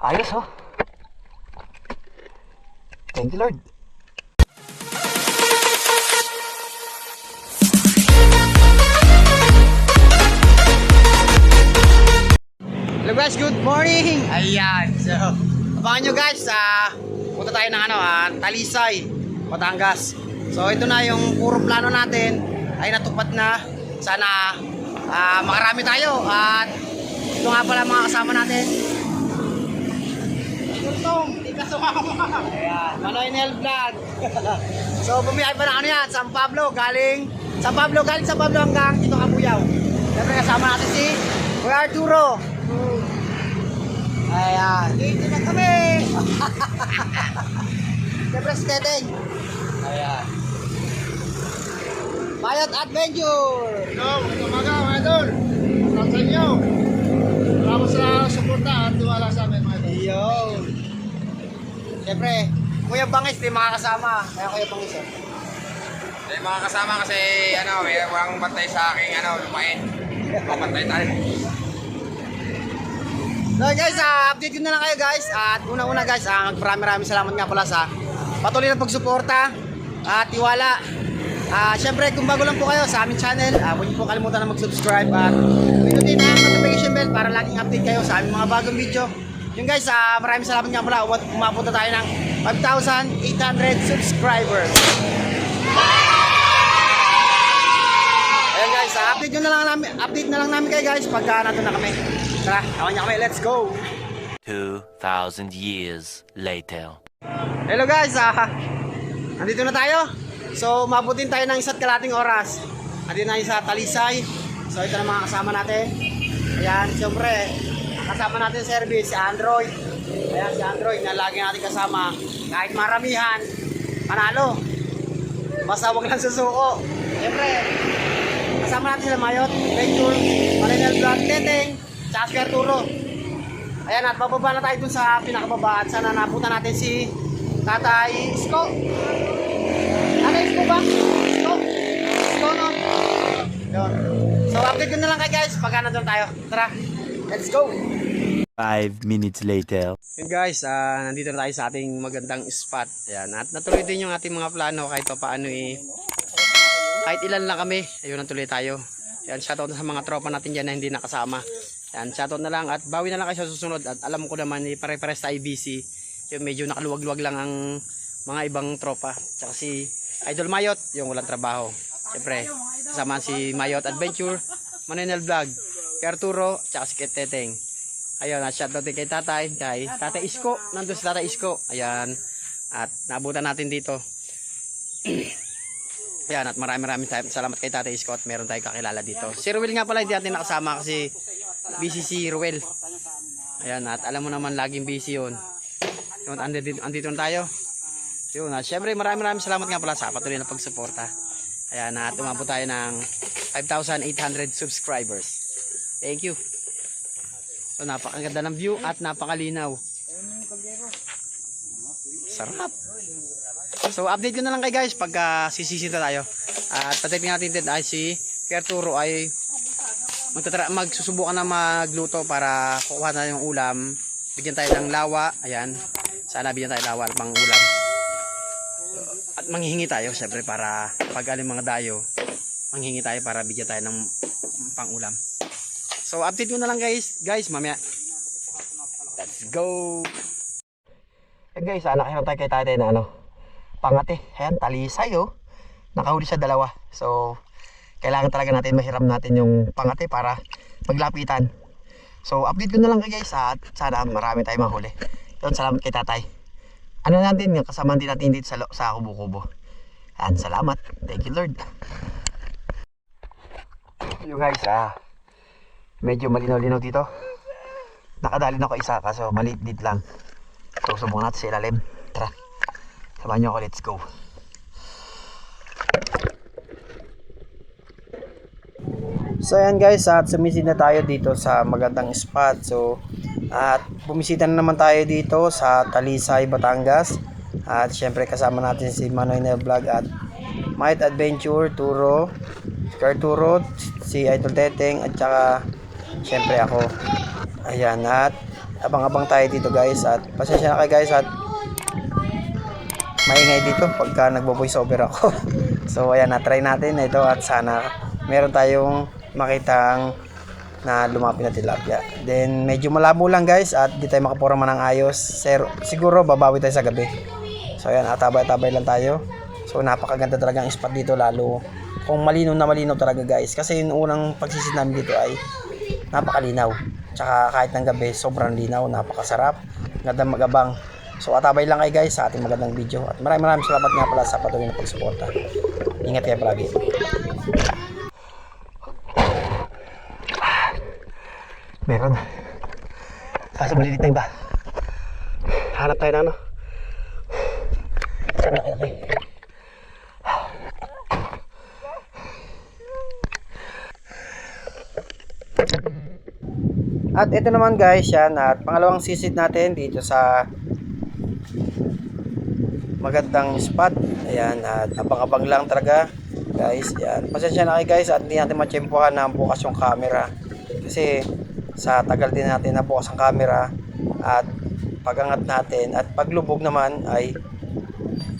Ayos oh. Thank you Lord. Hello guys, good morning. Ayan, so abangan nyo guys, punta tayo ng Talisay, Batangas. So ito na yung puro plano natin ay natupad na. Sana makarami tayo. At ito nga pala mga kasama natin. Turtong, di ka sumama. Ayan, Manoy Nel Vlog. So bumiyahe pa na yan, San Pablo galing San Pablo hanggang dito Kabuyaw. Siyempre kasama natin si Kuya Arturo. Ayan, dito na kami. Siyempre si Teteng. Ayan, Mayot Adventure. Hello, magandang umaga mga idol. Salamat sa inyo. Salamat sa suporta at tiwala sa amin mga idol. Ayun. Siyempre, Kuya Bangis, di makakasama. Kaya Kuya Bangis eh. May mga kasama kasi may walang bantay sa aking lupain. Mabantay tayo. So guys, update ko na lang kayo guys. At una-una guys, maraming salamat nga pala sa patuloy na pagsuporta at tiwala. Siyempre kung bago lang po kayo sa aming channel, huwag niyo po kalimutan na mag-subscribe at pinutin ang notification bell para laging update kayo sa aming mga bagong video. Yung guys, maraming salamat nga pala. Umapunta tayo ng 5,800 subscribers. Ayan guys, update na lang namin kayo guys pagka nandun na kami. Tara, kawan niya kami, let's go! 2,000 years later. Hello guys, nandito na tayo. So, mabutin tayo ng 1.5 oras. Nandito na sa Talisay. So, ito na mga kasama natin. Ayan, siyempre, kasama natin service, si Android. Ayan, si Android na lagi natin kasama. Kahit maramihan, panalo. Basta wag lang susuko. Siyempre, kasama natin sila Mayot, Venture, Marinel Vlog, Teteng, tsaka si Arturo. Ayan, at bababa na tayo dun sa pinakababa. At sana napunta natin si Tatay Isko. Tatay Isko ba? Isko? Isko, no? Yun. So, update ko na lang kayo guys pagka nandun tayo. Tara, let's go! 5 minutes later. Yun guys, nandito na tayo sa ating magandang spot. Ayan, at natuloy din yung ating mga plano kahit pa paano kahit ilan lang kami, ayun natuloy tayo. Ayan, shoutout sa mga tropa natin dyan na hindi nakasama. Ayan, shoutout na lang at bawi na lang kayo sa susunod. At alam ko naman, pare-pares tayo busy. Yung medyo nakaluwag-luwag lang ang mga ibang tropa. Tsaka si Idol Mayot, yung walang trabaho. Siyempre, kasama si Mayot Adventure, Manenel Vlog, kay Arturo, tsaka si Teteng. Ayun, shoutout din kay Tatay Isko. Nandun si Tatay Isko. Ayan, at naabutan natin dito. Ayan, at maraming salamat kay Tatay Isko at meron tayong kakilala dito. Si Ruel nga pala, hindi natin nakasama kasi busy si Ruel. Ayan, at alam mo naman laging busy yun. Yun, andito na tayo. Yun, at syempre maraming salamat nga pala sa patuloy na pagsuporta. Ayan, at umabot tayo ng 5,800 subscribers. Thank you. So, napakaganda ng view at napakalinaw. Sarap. So, update ko na lang kay guys pagka sisisita tayo. At patayin natin din ay si Arturo ay magsusubukan na magluto para kukuha na yung ulam. Bigyan tayo ng lawa. Ayan. Sana bigyan tayo ng lawa at pang ulam. At manghihingi tayo syempre para pag aling mga dayo, manghihingi tayo para bigyan tayo ng pang ulam. So, update ko na lang guys mamaya. Let's go. Eh guys, nakahirap tayo kay tatay na pangate. Ayan, Talisay oh. Nakahuli siya dalawa. So, kailangan talaga natin mahiram natin yung pangate para maglapitan. So, update ko na lang kay guys at sana marami tayong mahuli. Yun, salamat kay tatay. Ano natin, kasama din natin dito sa kubo-kubo. Ayan, salamat. Thank you Lord. Yung guys, medyo malinaw-linaw dito. Nakadali na ako isa kaso maliit lang. So, subukan natin sa ilalim. Tara. Samahan nyo ako, let's go. So ayan guys, at sumisid na tayo dito sa magandang spot. So at bumisita na naman tayo dito sa Talisay, Batangas. At syempre kasama natin si Manoy Nel Vlog at Mayot Adventure, Turo, Arturo, si Idol Teteng at saka syempre ako. Ayan, at abang-abang tayo dito guys. At pasensya na kayo guys at maingay dito pagka nagbo-voice over ako. So ayan, na-try natin ito at sana meron tayong makitang na lumapit na tilapia. Then medyo malabo lang guys at di tayo makaporma ng ayos. Siguro babawi tayo sa gabi. So ayan, atabay-tabay lang tayo. So napakaganda talaga ang spot dito, lalo kung malinaw na malinaw talaga guys. Kasi yung unang pagsisid namin dito ay napakalinaw. Tsaka kahit ng gabi sobrang linaw, napakasarap, gandang magabang. So atabay lang kayo guys sa ating magandang video. At maraming salamat nga pala sa patuloy na pagsuporta. Ingat kayo palagi. Meron. Kaso malilit na iba. Hanap tayo na ano. Saan na kayo? At ito naman guys yan. At pangalawang sisid natin dito sa magandang spot. Ayan. At abang-abang lang talaga guys. Yan. Pasensya na kayo guys at hindi natin matsyempohan na bukas yung camera. Kasi sa tagal din natin na bukas ang camera at pagangat natin at paglubog naman ay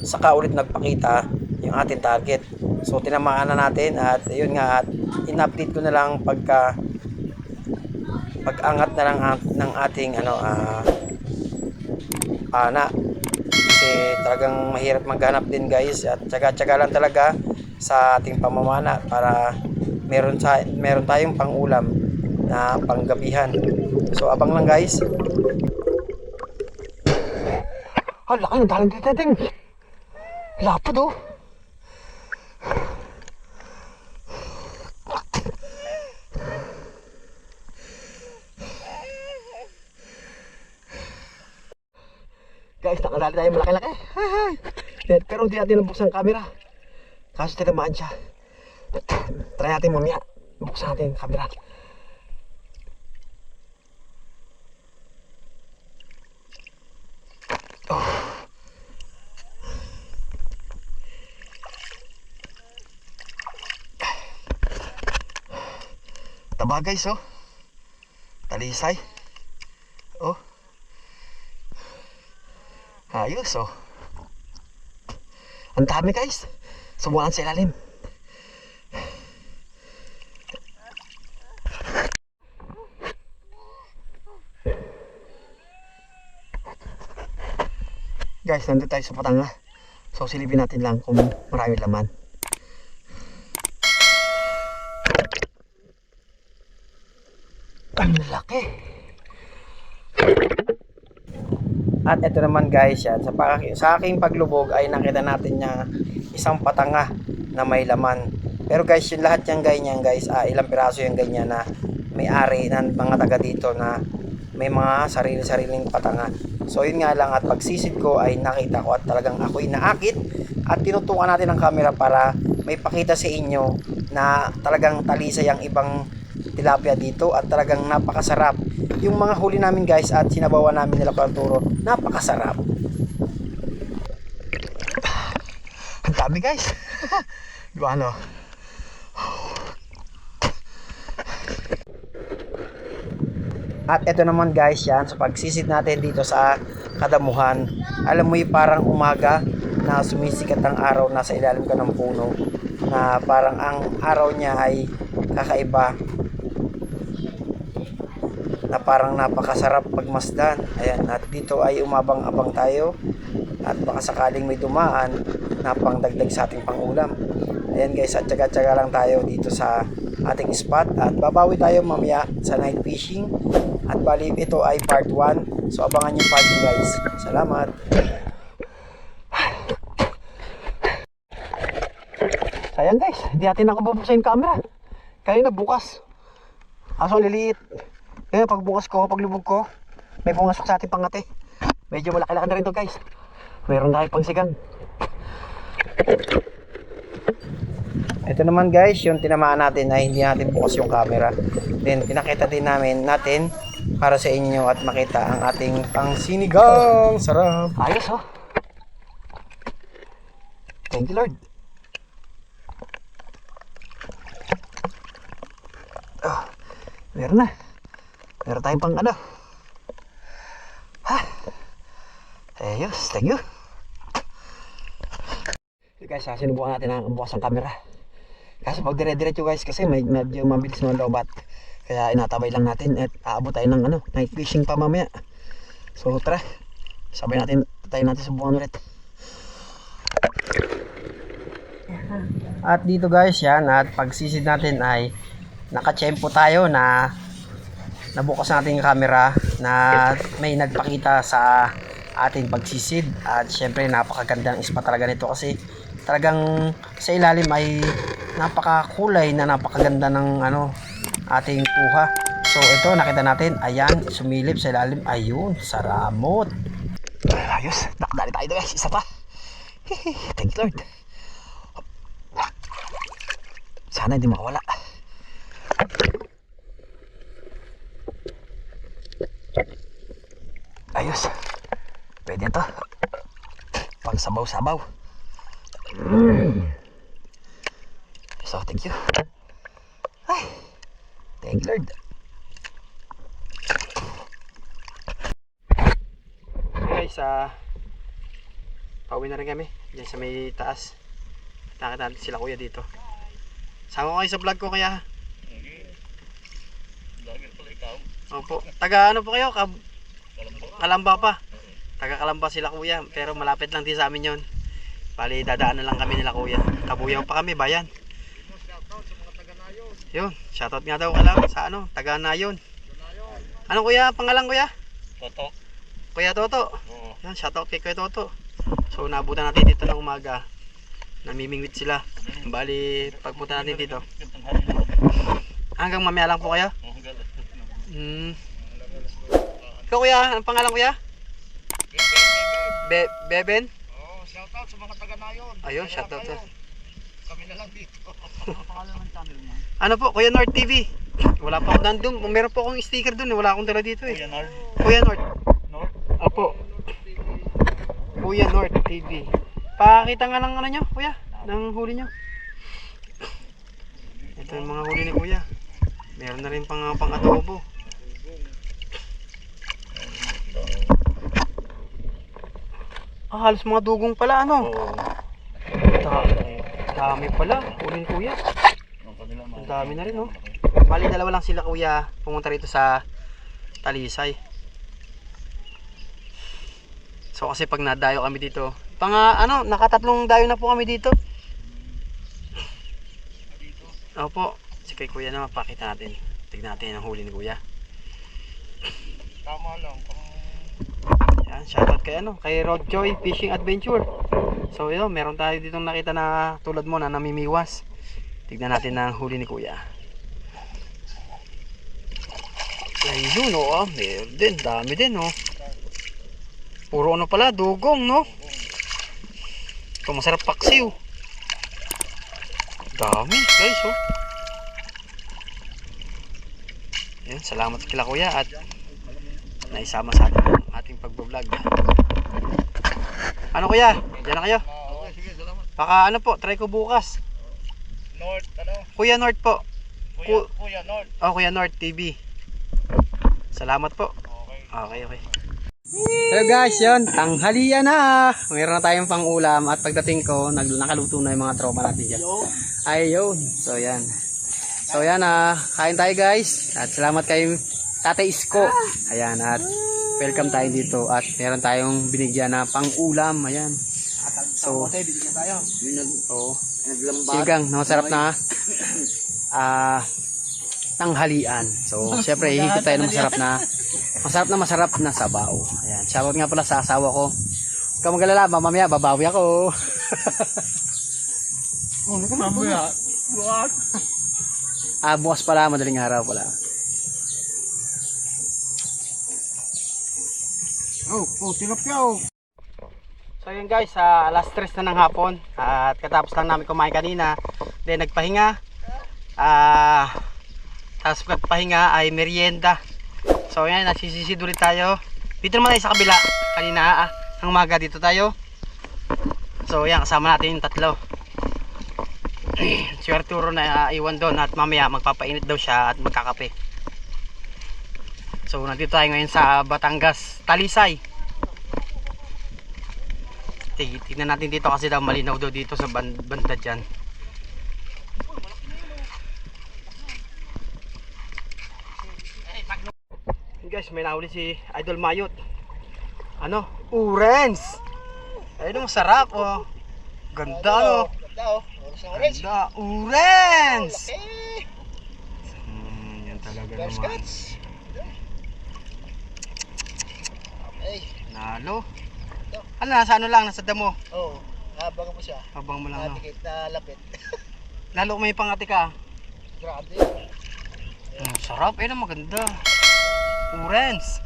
saka ulit nagpakita yung ating target. So tinamaan na natin at yun nga, at in-update ko na lang pag-angat na lang ng ating pana. Kasi talagang mahirap maghanap din guys at tsaga-tsaga lang talaga sa ating pamamana para meron tayong pangulam na panggabihan. So abang lang guys. Laki ng dalang dito ding. Lapad oh. Guys, nakadali tayo malaki-laki. Pero hindi natin nabuksan ang camera. Kaso tinamaan siya. Try natin mamaya. Buksan natin ang camera. Taba guys oh. Talisay. Oh. Ayos oh. Ang dami guys. Subukan sa ilalim. Guys, nandito tayo sa patanga. So silipin natin lang kung marami laman. Ang laki. At ito naman guys yan, sa aking paglubog ay nakita natin niya isang patanga na may laman. Pero guys, yung lahat yung ganyan guys, ilang piraso yung ganyan na may-ari ng mga taga dito na may mga sarili-sariling patanga. So yun nga lang, at pagsisid ko ay nakita ko at talagang ako'y naakit at tinutukan natin ang camera para may pakita sa inyo na talagang talisay ang ibang tilapia dito at talagang napakasarap. Yung mga huli namin guys at sinabawan namin nila Arturo, napakasarap. Ang dami guys. Diba ano? At ito naman guys yan, sa pagsisid natin dito sa kadamuhan. Alam mo yung parang umaga na sumisikat ang araw, nasa ilalim ka ng puno, na parang ang araw niya ay kakaiba, na parang napakasarap pagmasdan. Ayan, at dito ay umabang-abang tayo at baka sakaling may dumaan na pangdagdag sa ating pangulam. Ayan guys, at tsaga-tsaga lang tayo dito sa ating spot at babawi tayo mamaya sa night fishing. At bali ito ay part 1, so abangan yung part 2 guys. Salamat. Sayang guys, hindi natin nakabubuksan yung camera. Kanina bukas. Aso liliit. Kaya pagbukas ko, paglubog ko, may pumasok sa ating pangate. Medyo malaki-laki na rin to guys. Meron na pang sigang. Ito naman guys, yung tinamaan natin ay hindi natin bukas yung camera. Then pinakita din natin para sa inyo at makita ang ating pang sinigang. Sarap. Ayos oh. Thank you Lord. Meron na. Meron tayong pang ano. Ayos, thank you. So guys, sinubukan natin ang bukas ang camera. Kaso pag dire-diretso guys, kasi medyo mabilis mga lobat. Kaya inatabay lang natin at aabot tayo ng night fishing pa mamaya. So tara, sabay natin, tayo natin subukan ulit. At dito guys, yan, at pagsisid natin ay nakachempo tayo na nabukas natin yung camera na may nagpakita sa ating pagsisid. At syempre napakaganda ng spot talaga nito kasi talagang sa ilalim ay napakakulay na napakaganda ng ating kuha. So ito nakita natin, ayan, sumilip sa ilalim, ayun, saramot. Ayos, nakadali tayo guys, isa pa. Thank you Lord. Sana hindi makawala. Ayos, pwede ito pang sabaw-sabaw. So thank you. Ay, thank you Lord. Guys, pauwi na rin kami dyan sa may taas. Nakita natin sila kuya dito. Sama ko kayo sa vlog ko kaya. Vlogger pala ikaw. Opo, taga ano po kayo? Kalamba pa. Taga Kalamba sila kuya, pero malapit lang din sa amin yon. Bali dadaan na lang kami nila kuya. Kabuyaw pa kami, bayan. Shoutout sa mga taga-Nayon. Yun, shoutout nga daw sa taga Nayon. Ano kuya, pangalan kuya? Toto. Kuya Toto. Oo. Yan, shoutout kay Kuya Toto. So nabutan natin dito ng umaga. Namimingwit sila. Bali pagpunta natin dito. Hanggang mamaya lang po kayo? Ikaw kuya, anong pangalan kuya? Beben? Oo, shoutout sa mga taga-Nayon. Ayun, shoutout sa. Kami na lang dito. Ano po, Kuya North TV. Wala pa ako nandun. Meron po akong sticker dun. Wala akong dala dito eh. Kuya North. North? Opo. Kuya North TV. Pakita nga ng nyo, kuya. Ng huli nyo. Ito yung mga huli ni kuya. Meron na rin pang adobo. Halos mga dugong pala Dami pala. Huli ni kuya. Ang dami na rin Bali dalawa lang sila kuya. Pumunta rito sa Talisay. So kasi pag nadayo kami dito, nakatatlong dayo na po kami dito. Opo, si kay kuya na mapakita natin. Tignan natin ang huli ni kuya. Tama lang. Yan, shoutout kay Road Joy Fishing Adventure. So yun, meron tayo ditong nakita na tulad mo na namimiwas. Tignan natin ang huli ni kuya. Ayun meron din, dami din Puro pala, dugong Ito masarap paksiw. Dami guys Yan, salamat kila kuya at naisama sa ating pagbablog. Ano kuya? Diyan na kayo? Okay, sige, salamat. Baka try ko bukas. North, Kuya North po. Kuya North. Kuya North TV. Salamat po. Okay. Okay. Hello guys, yun, tanghalian na. Mayroon na tayong pang-ulam at pagdating ko, nakaluto na yung mga tropa natin dyan. Ayun, so yan. So yan, kain tayo guys. At salamat kay Tatay Isko. Ayan, at welcome tayo dito. At meron tayong binigyan na pang-ulam. Ayan. So, sigang, masarap na tanghalian. So, syempre, hihigit tayo ng masarap na sabaw. Ayan, shoutout nga pala sa asawa ko. Huwag ka magalala, mamaya babawi ako. Bukas pala, madaling araw pala. So yun guys, alas 3 na ng hapon. At katapos lang namin kumain kanina. Then nagpahinga. Tapos pagpahinga ay merienda. So yan, nasisisid ulit tayo. Dito naman tayo sa kabila. Kanina, ang umaga dito tayo. So yan, kasama natin yung tatlo. Si Arturo na iwan doon at mamaya magpapainit daw siya at magkakape. So nandito tayo ngayon sa Batangas, Talisay. Tignan natin dito kasi daw malinaw daw dito sa banda dyan. Guys, may nahuli si Idol Mayot. Ano? Urens! Ayun, masarap oh. Ganda no? Ganda oh. Orange. Ganda. Urens! Eh, Yan talaga first naman. cuts. Okay. Nalo. Ano, nasa ano lang, nasa damo. Oh, habang mo siya. Habang mo lang no. Natikit na lapit. Lalo may pangati ka. Grabe. Sarap, ayun maganda. Urens.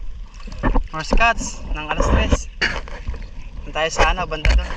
First cuts ng alas 3. Tayo sa ano, banda doon.